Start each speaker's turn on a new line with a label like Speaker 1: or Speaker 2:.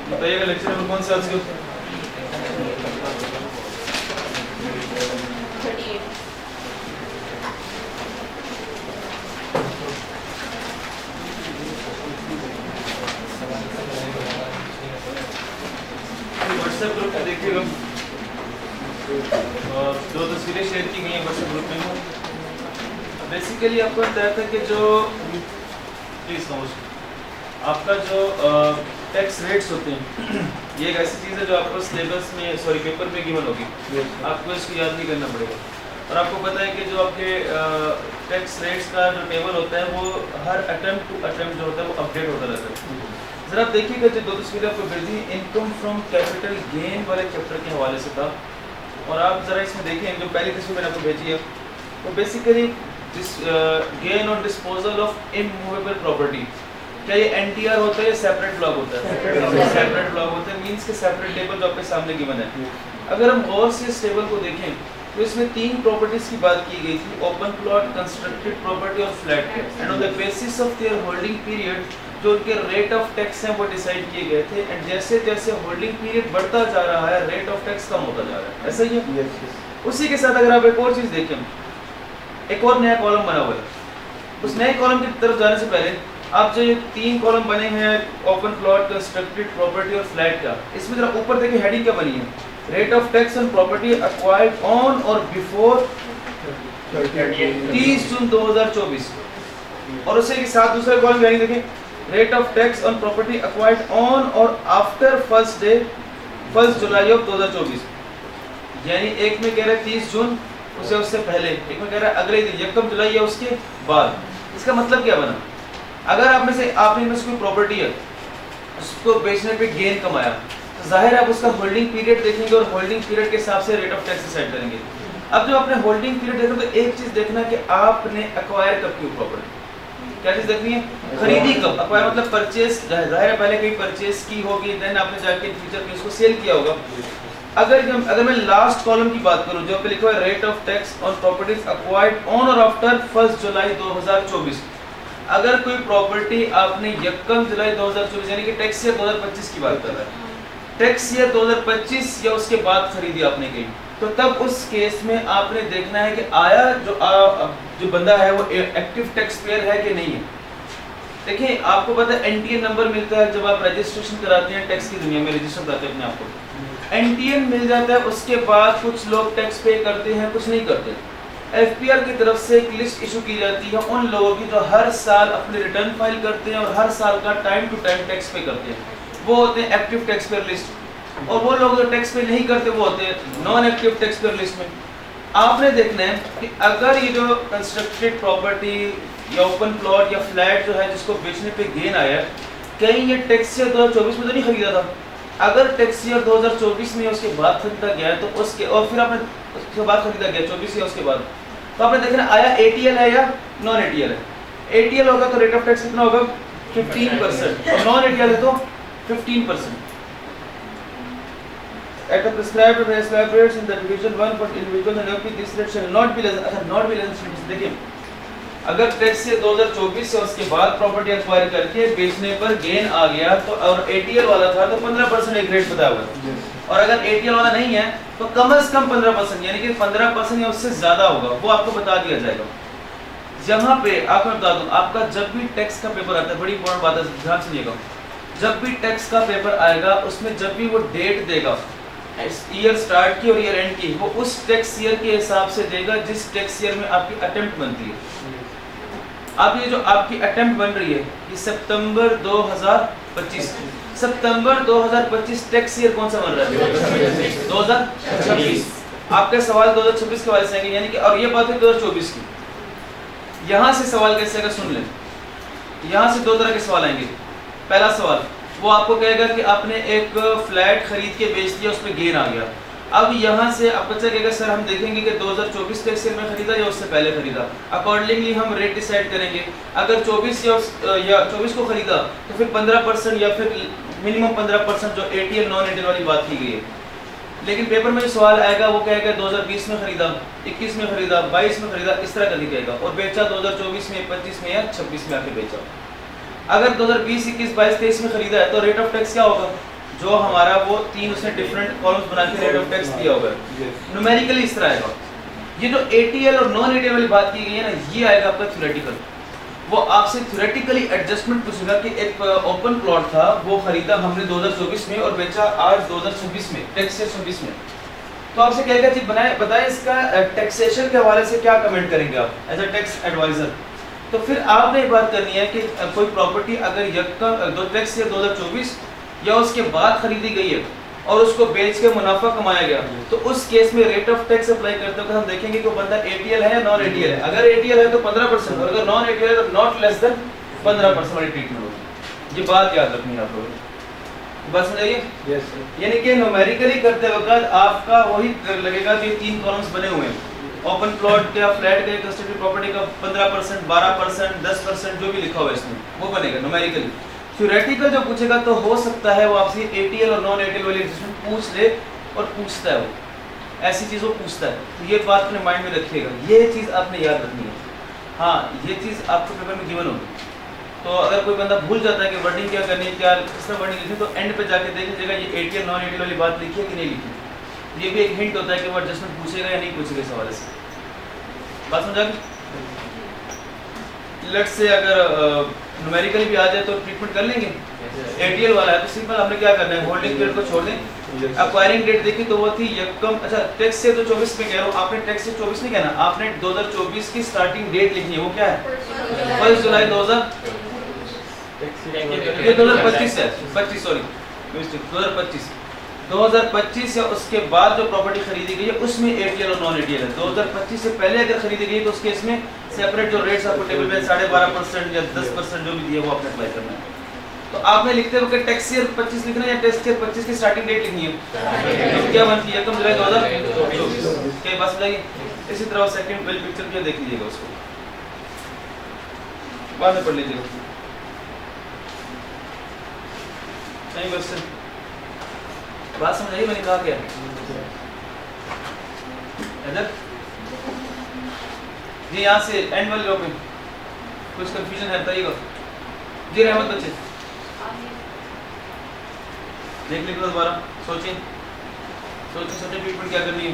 Speaker 1: बताइएगा lecture number कौन सा आज का?
Speaker 2: 38।
Speaker 1: व्हाट्सएप ग्रुप में देखिएगा और 2 तस्वीरें शेयर की गई हैं व्हाट्सएप ग्रुप में। बेसिकली आपको बताया था कि जो प्लीज खामोश, आपका जो टैक्स रेट्स होते हैं ये एक ऐसी चीज़ है जो आपको सिलेबस में सॉरी पेपर में गिवन होगी, आपको इसको याद नहीं करना पड़ेगा। और आपको पता है कि जो आपके टैक्स रेट्स का जो टेबल होता है वो हर अटेम्प्ट टू अटेम्प्ट जो होता है वो अपडेट होता रहता है। ज़रा आप देखिएगा जो 2 तस्वीरें आपको भेजी इनकम फ्रॉम कैपिटल गेन वाले चैप्टर के हवाले से था, और आप ज़रा इसमें देखें जो पहली तस्वीर मैंने आपको भेजी है तो बेसिकली गेन और डिस्पोजल ऑफ इमूवेबल प्रॉपर्टी, क्या ये एनटीआर होता है या सेपरेट ब्लॉक होता है? सेपरेट ब्लॉक होता है, मींस के सेपरेट टेबल जो आपके सामने गिवन है। अगर हम गौर से इस टेबल को देखें तो इसमें 3 प्रॉपर्टीज की बात की गई थी, ओपन प्लॉट, कंस्ट्रक्टेड प्रॉपर्टी और flat, and on the basis of their holding period जो उनके रेट ऑफ टैक्स हैं वो डिसाइड किए गए थे, एंड जैसे जैसे होल्डिंग पीरियड बढ़ता जा रहा है रेट ऑफ टैक्स कम होता जा रहा है, ऐसा ही है। उसी के साथ अगर आप एक और चीज़ देखें, एक और नया कॉलम बना हुआ है, उस नए कॉलम की तरफ जाने से पहले आप जो ये 3 कॉलम बने हैं ओपन प्लॉट, कंस्ट्रक्टेड प्रॉपर्टी और फ्लैट का, इसमें जरा ऊपर देखिए हेडिंग क्या बनी है, rate of tax on property acquired on और बिफोर 30 जून 2024, और उसी के साथ दूसरा कॉलम हेडिंग देखें, rate of tax on property acquired on और आफ्टर 1 जुलाई ऑफ 2024। यानी एक में कह रहा है 30 जून, उससे पहले, एक में कह रहा है अगले दिन 1 जुलाई या उसके बाद। इसका मतलब क्या बना, अगर आप में से आपने में से कोई प्रॉपर्टी है उसको बेचने पे गेन कमाया तो जाहिर है आप उसका होल्डिंग पीरियड देखेंगे और होल्डिंग पीरियड के हिसाब से रेट ऑफ टैक्स डिसाइड करेंगे। अब जब आपने होल्डिंग पीरियड देखा तो एक चीज देखना कि आपने एक्वायर कब की प्रॉपर्टी, क्या चीज देखनी है, खरीदी कब। एक्वायर मतलब परचेज, जाहिर है पहले कहीं परचेज की होगी, देन आपने जाके फ्यूचर में उसको सेल किया होगा। अगर मैं लास्ट कॉलम की बात करूं जो पे लिखा है rate of tax on properties acquired on और आफ्टर 1 जुलाई 2024, अगर कोई प्रॉपर्टी आपने 1 जुलाई 2024 यानी कि टैक्स ईयर 2025 की बात कर रहा है, टैक्स ईयर 2025 या उसके बाद खरीदी आपने कहीं, तो तब उस केस में आपने देखना है कि आया जो बंदा है वो एक्टिव टैक्स पेयर है कि नहीं है। देखिए आपको पता है एनटीएन नंबर मिलता है जब आप रजिस्ट्रेशन कराते हैं, टैक्स की दुनिया में रजिस्टर कराते हैं अपने आप को, एनटीएन मिल जाता है, उसके बाद कुछ लोग टैक्स पे करते हैं, कुछ नहीं करते। एफपीआर की तरफ से एक लिस्ट इशू की जाती है उन लोगों की जो हर साल अपने रिटर्न फाइल करते हैं और हर साल का टाइम टू टाइम टैक्स पे करते हैं, वो होते हैं एक्टिव टैक्स पेयर लिस्ट। और वो लोग जो टैक्स पे नहीं करते वो होते हैं non active tax payer list में। आपने देखना है कि अगर ये जो कंस्ट्रक्टेड प्रॉपर्टी या ओपन प्लॉट या फ्लैट जो है जिसको बेचने पे गेन आया, कहीं ये टैक्स ईयर 2024 में तो नहीं खरीदा था। अगर टैक्स ईयर 2024 में उसके बाद खरीदा गया तो उसके, और फिर आपने उसके बाद खरीदा गया 24 या उसके बाद, तो आपने देखना आया एटीएल है या नॉन एटीएल है। एटीएल होगा तो रेट ऑफ टैक्स कितना होगा 15%, और नॉन एटीएल है तो 15%। At a prescribed rates in the division 1 for individual and OP this rate shall not be less, अच्छा not be less। देखिए अगर टैक्स से 2024 से उसके बाद प्रॉपर्टी एक्वायर करके बेचने पर गेन आ गया तो, और एटीएल वाला था तो 15% एक रेट बताया हुआ है, और अगर एटीएल वाला नहीं है तो कम से कम 15% यानी कि 15% या उससे ज्यादा होगा, वो आपको बता दिया जाएगा। यहाँ पे आपको बता दूं, आपका जब भी टैक्स का पेपर आता है, बड़ी इंपॉर्टेंट बात है, ध्यान सुनिएगा, जब भी टैक्स का पेपर आएगा उसमें जब भी वो डेट देगा ईयर स्टार्ट की और ईयर एंड की, वो उस टैक्स ईयर के हिसाब से देगा जिस टैक्स ईयर में आपकी अटेम्प्ट बनती है। अब ये जो आपकी अटेम्प्ट बन रही है ये सितंबर 2025, सितंबर 2025 टैक्स ईयर कौन सा बन रहा है 2026। आपका सवाल 2026 के वाले से आएंगे, यानी कि, और ये बात है 2024 की। यहाँ से सवाल कैसे आएगा सुन लें, यहाँ से 2 तरह के सवाल आएंगे। पहला सवाल वो आपको कहेगा कि आपने एक फ्लैट खरीद के बेच दिया, उस पर गेन आ गया। अब यहाँ से आप बच्चा कहेगा सर हम देखेंगे कि 2024 टैक्स ईयर में खरीदा या उससे पहले खरीदा, अकॉर्डिंगली हम रेट डिसाइड करेंगे। अगर 24 या 24 को खरीदा तो फिर 15% या फिर मिनिमम 15% जो एटीएल नॉन एटीएल वाली बात की गई है। लेकिन पेपर में जो सवाल आएगा वो कहेगा 2020 में खरीदा, 21 में खरीदा, 22 में खरीदा, इस तरह करके कहेगा, और बेचा 2024 में, 25 में या 26 में आके बेचा। अगर 2020, 21, 22, 23 में खरीदा है तो रेट ऑफ टैक्स क्या होगा जो हमारा वो 3 उसने डिफरेंट कॉलम्स बना के रेट ऑफ टैक्स दिया होगा, न्यूमेरिकली इस तरह आएगा। ये जो एटीएल और नॉन एटीएल वाली बात की गई है ना, ये आएगा आपका थ्योरेटिकल। वो आपसे थ्योरेटिकली एडजस्टमेंट पूछेगा कि एक ओपन प्लॉट था, वो खरीदा हमने 2024 में और बेचा आज 2026 में, टैक्स ईयर 26 में, तो आपसे कहेगा जी बताएं इसका टैक्सेशन के हवाले से क्या कमेंट करेंगे आप एज अ टैक्स एडवाइजर। तो फिर आपने ये बात करनी है कि कोई प्रॉपर्टी अगर टैक्स ईयर 2024 या उसके बाद खरीदी गई है और उसको बेच के मुनाफा कमाया गया, तो उस केस में रेट ऑफ टैक्स अप्लाई करते वक्त हम देखेंगे कि वो बंदा एटीएल है या नॉन एटीएल है। अगर एटीएल है तो 15%, और अगर नॉन एटीएल है तो नॉट लेस देन 15% वाली ट्रीटमेंट होगी। ये बात याद रखनी है आप लोगों को, बस समझाइए।
Speaker 2: Yes sir.
Speaker 1: यानी कि न्यूमेरिकली करते वक्त आपका वही लगेगा जो 3 कॉलम्स बने हुए हैं, ओपन प्लॉट का, फ्लैट का, कंस्ट्रक्टेड प्रॉपर्टी का 15%, 12%, 10% जो भी लिखा हुआ है इसमें वो बनेगा न्यूमेरिकली। थ्योरेटिकल जो पूछेगा तो हो सकता है वो आपसे एटीएल और नॉन एटीएल वाली एडजस्टमेंट पूछ ले, और पूछता है वो ऐसी चीज़ वो पूछता है, तो ये बात अपने माइंड में रखिएगा, ये चीज़ आपने याद रखनी है। हाँ, ये चीज़ आपको पेपर में गिवन होगी, तो अगर कोई बंदा भूल जाता है कि वर्डिंग क्या करनी है, क्या किस तरह वर्डिंग लिखनी है, तो एंड पे जाके देख लीजिएगा ये एटीएल नॉन एटीएल वाली बात लिखी है कि नहीं लिखी। ये भी एक हिंट होता है कि वो एडजस्टमेंट पूछेगा या नहीं पूछेगा इस हवाले से। बात समझा गई? लेट्स से अगर न्यूमेरिकली भी आ जाए तो ट्रीटमेंट कर लेंगे। एटीएल वाला है तो सिंपल हमने क्या करना है, होल्डिंग पीरियड को छोड़ दें। एक्वायरिंग डेट देखी तो वो थी यकम, अच्छा टैक्स से तो 24 में कह रहा हूँ, आपने टैक्स से 24 नहीं कहना, आपने 2024 की स्टार्टिंग डेट लिखनी है। वो क्या है? 1 जुलाई 2025 है, 25 सॉरी 2025 या उसके बाद जो प्रॉपर्टी खरीदी गई है उसमें एटीएल और नॉन एटीएल है। 2025 से पहले अगर खरीदी गई तो उस केस में सेपरेट जो रेट्स आपको टेबल में 12.5% या 10% जो भी दिए वो आपने अप्लाई करना है। तो आपने लिखते वक्त टैक्स ईयर 25 लिखना है या टैक्स ईयर 25 की स्टार्टिंग डेट लिखनी है, तो क्या बनती है? 1 जुलाई 2024। क्या बात समझाइए? इसी तरह सेकंड बिल पिक्चर पे देख लीजिएगा, उसको बाद में पढ़ लीजिएगा। नहीं बस बात समझाइए मैंने कहा क्या इधर जी, यहाँ से एंड वाले रो पे कुछ कंफ्यूजन है बताइएगा जी। रहमत बच्चे देख लीजिए दोबारा, सोचें ट्रीटमेंट क्या करनी है।